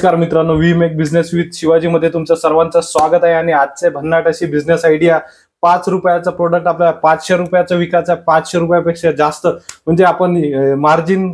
नमस्कार मित्रांनो, we make business with Shivaji मध्ये तुमचं सर्वांचं स्वागत आहे। आणि आजचे भन्नाट अशी बिझनेस आयडिया, 5 रुपयाचा प्रोडक्ट आपल्याला 500 रुपयाचं विकायचं, 500 रुपयापेक्षा जास्त, म्हणजे आपण मार्जिन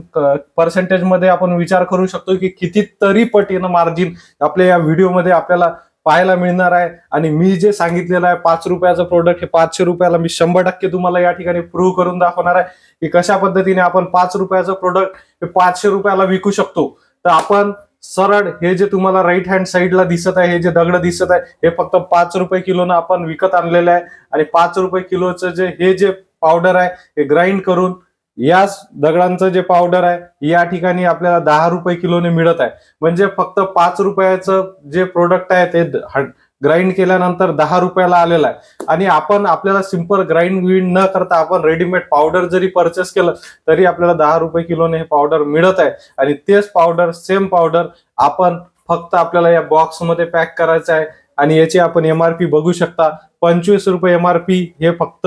पर्सेंटेज मध्ये आपण विचार करू शकतो की कितीतरी पटीनं मार्जिन आपल्या या व्हिडिओमध्ये आपल्याला पाहायला मिळणार आहे। आणि मी जे सांगितलेलं आहे 5 रुपयाचं प्रोडक्ट हे 500 रुपयाला मी 100% तुम्हाला या ठिकाणी प्रूव्ह करून दाखवणार आहे की कशा पद्धतीने आपण 5 रुपयाचं प्रोडक्ट हे 500 रुपयाला विकू शकतो। तर आपण सरळ हे जे तुम्हाला राईट हँड साइडला दिसत आहे, हे जे दगड दिसत आहे, हे फक्त 5 रुपये किलोनं आपण विकत आणलेलं आहे। आणि 5 रुपये किलोचं जे पावडर आहे हे ग्राइंड करून याच दगडांचं जे पावडर आहे या ठिकाणी आपल्याला 10 रुपये किलोने मिळत आहे। म्हणजे फक्त 5 रुपयाचं जे प्रोडक्ट आहे ते ग्राइंड केल्यानंतर 10 रुपयाला आलेला आहे। आणि आपण आपल्याला सिंपल ग्राइंड न करता आपण रेडीमेड पावडर जरी परचेस केलं तरी आपल्याला 10 रुपये किलोने हे पावडर मिळत आहे। आणि तेच पावडर, सेम पावडर आपण फक्त आपल्याला या बॉक्स मध्ये पॅक करायचं आहे। आणि याची आपण एमआरपी बघू शकता, 25 रुपये एमआरपी, हे फक्त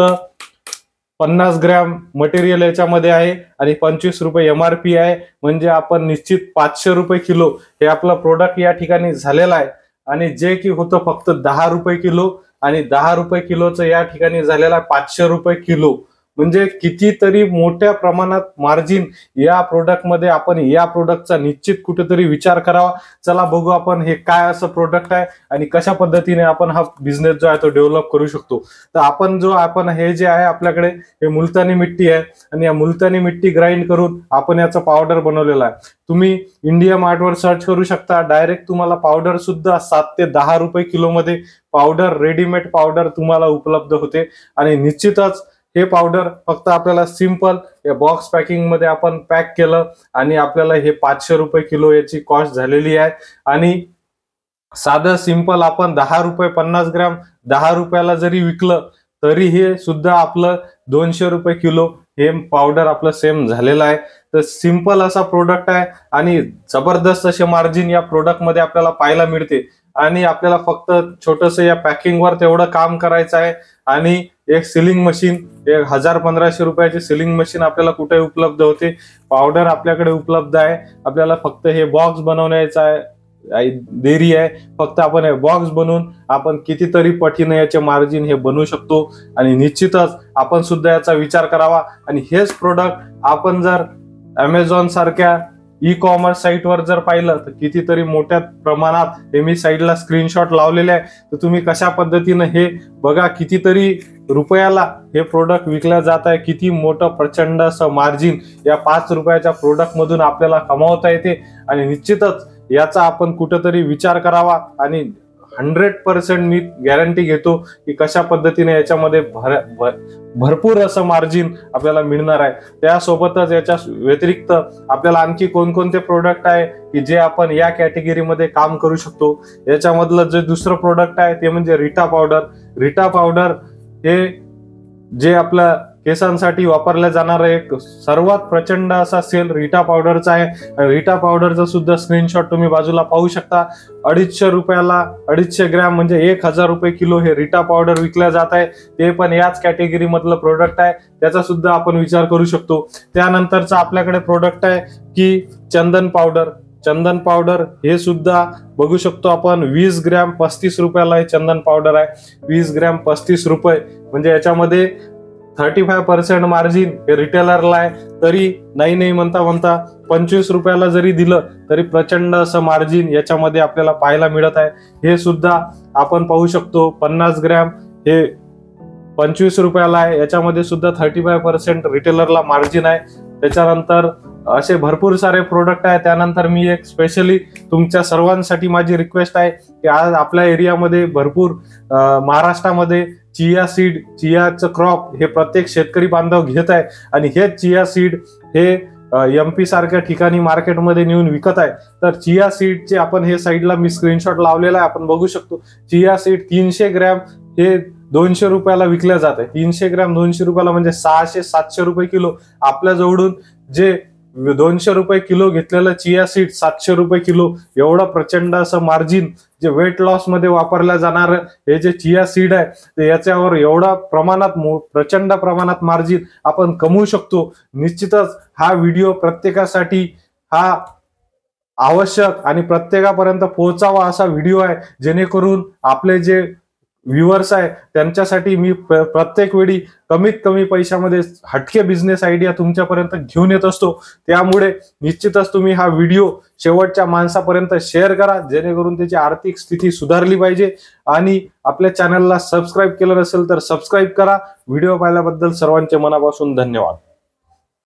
50 ग्रॅम मटेरियल याच्यामध्ये आहे आणि 25 रुपये एमआरपी आहे। म्हणजे आपण निश्चित 500 रुपये किलो हे आपलं प्रोडक्ट या ठिकाणी झालेलं आहे। आणि जे की होतं फक्त 10 रुपये किलो, आणि 10 रुपये किलोचं या ठिकाणी झालेलं आहे 500 रुपये किलो। म्हणजे कितीतरी मोठ्या प्रमाणात मार्जिन या प्रोडक्ट मध्ये, आपण या प्रोडक्टचा निश्चित कुठेतरी विचार करावा। चला बघू आपण हे काय असं प्रोडक्ट आहे आणि कशा पद्धतीने आपण हा बिझनेस जो आहे तो डेव्हलप करू शकतो। तर आपण हे जे आहे आपल्याकडे हे मुलतानी मिट्टी आहे आणि या मुलतानी मिट्टी ग्राइंड करून आपण याचं पावडर बनवलेलं आहे। तुम्ही इंडिया मार्टवर सर्च करू शकता, डायरेक्ट तुम्हाला पावडर सुद्धा 7 ते 10 रुपये किलो मध्ये पावडर, रेडीमेड पावडर तुम्हाला उपलब्ध होते। आणि निश्चितच हे पावडर फक्त आपल्याला सिंपल या बॉक्स पॅकिंग मध्ये आपण पॅक केलं आणि आपल्याला हे 500 रुपये किलो याची कॉस्ट झालेली आहे। आणि साधं सिंपल आपण 10 रुपये 50 ग्रॅम 10 रुपयाला जरी विकलं तरी हे सुद्धा आपलं 200 रुपये किलो हे पावडर आपलं सेम झालेलं आहे। तर सिंपल असा प्रोडक्ट आहे आणि जबरदस्त असे मार्जिन या प्रोडक्ट मध्ये आपल्याला पाहायला मिळते। आणि आपल्याला फक्त छोटस या पॅकिंग वर तेवढं काम करायचं आहे। आणि एक सिलिंग मशीन, 1000-1500 रुपयाची सिलिंग मशीन आपल्याला कुठे उपलब्ध होते, पावडर आपल्याकडे उपलब्ध आहे। आपल्याला फक्त हे बॉक्स बनवण्याचा आहे, देरी आहे। फक्त आपण हे बॉक्स बनवून आपण कितीतरी पटीने याचे मार्जिन हे बनवू शकतो। आणि निश्चितच आपण सुद्धा याचा विचार करावा। आणि हेच प्रोडक्ट आपण जर अमेझॉन सारख्या ई कॉमर्स साईटवर जर पाहिलं तर कितीतरी मोठ्या प्रमाणात, हे मी साईडला स्क्रीनशॉट लावलेले आहे, तर तुम्ही कशा पद्धतीने हे बघा, कितीतरी रुपयाला हे प्रोडक्ट विकल्या जात आहे। किती मोठं प्रचंड असं मार्जिन या 5 रुपयाच्या प्रोडक्ट मधून आपल्याला कमावता येते। आणि निश्चितच याचा आपण कुठेतरी विचार करावा। आणि 100% मी गॅरंटी घेतो की कशा पद्धतीने याच्यामध्ये भरपूर असं मार्जिन आपल्याला मिळणार आहे। त्यासोबतच याच्या व्यतिरिक्त आपल्याला आणखी कोणकोणते प्रोडक्ट आहे की जे आपण या कॅटेगरीमध्ये काम करू शकतो। याच्यामधलं जे दुसरं प्रोडक्ट आहे ते म्हणजे रिटा पावडर। रिटा पावडर हे जे आपल्या केसांसाठी वापरल्या जाणारा एक सर्वात प्रचंड असा सेल रिटा पावडरचा आहे। रिटा पावडरचा सुद्धा स्क्रीनशॉट तुम्ही बाजूला पाहू शकता। 250 रुपयाला 250 ग्रॅम म्हणजे 1000 रुपये किलो हे रिटा पावडर विकल्या जात आहे। ते पण याच कॅटेगरी मधलं प्रोडक्ट आहे, त्याचा सुद्धा आपण विचार करू शकतो। त्यानंतरचा आपल्याकडे प्रोडक्ट आहे की चंदन पावडर। चंदन पावडर हे सुद्धा बघू शकतो आपण, 20 ग्रॅम 35 रुपयाला हे चंदन पावडर आहे। 20 ग्रॅम 35 रुपये, म्हणजे याच्यामध्ये 35% मार्जिन हे रिटेलरला आहे। तरी नाही म्हणता 25 रुपयाला जरी दिलं तरी प्रचंड असं मार्जिन याच्यामध्ये आपल्याला पाहायला मिळत आहे। हे सुद्धा आपण पाहू शकतो, 50 ग्रॅम हे 25 रुपयाला आहे। याच्यामध्ये सुद्धा 35% रिटेलरला मार्जिन आहे। त्याच्यानंतर असे भरपूर सारे प्रोडक्ट आहे। त्यानंतर मी एक स्पेशली तुमच्या सर्वांसाठी माझी रिक्वेस्ट आहे की आज आपल्या एरियामध्ये भरपूर महाराष्ट्रामध्ये चिया सीड, चियाचं क्रॉप हे प्रत्येक शेतकरी बांधव घेत आहे। आणि हे चिया सीड हे MP सारख्या ठिकाणी मार्केटमध्ये नेऊन विकत आहे। तर चिया सीडचे आपण हे साईडला मी स्क्रीनशॉट लावलेला आहे, आपण बघू शकतो। चिया सीड 300 ग्रॅम हे 200 रुपयाला विकल्या जात आहे। 300 ग्रॅम 200 रुपयाला म्हणजे 600-700 रुपये किलो। आपल्या जवळून जे 200 रुपये किलो घेतलेलं चिया सीड 700 रुपये किलो, एवढं प्रचंड असं मार्जिन जे वेट लॉस मध्ये वापरल्या जाणार हे जे चिया सीड आहे ते याच्यावर एवढा प्रचंड प्रमाणात मार्जिन आपण कमवू शकतो। निश्चितच हा व्हिडिओ प्रत्येकासाठी हा आवश्यक आणि प्रत्येकापर्यंत पोहोचावा असा व्हिडिओ आहे, जेणेकरून आपले जे व्ह्युअर्स आहे त्यांच्यासाठी मी प्रत्येक वेळी कमीत कमी पैशामध्ये हटके बिझनेस आयडिया तुमच्यापर्यंत घेऊन येत असतो. त्यामुळे निश्चितच तुम्ही हा व्हिडिओ शेवटच्या माणसापर्यंत शेअर करा, जेणेकरून त्याची आर्थिक स्थिती सुधारली पाहिजे. आणि आपल्या चॅनलला सबस्क्राईब केलं नसेल तर सबस्क्राईब करा. व्हिडिओ पाहिल्याबद्दल सर्वांचे मनापासून धन्यवाद.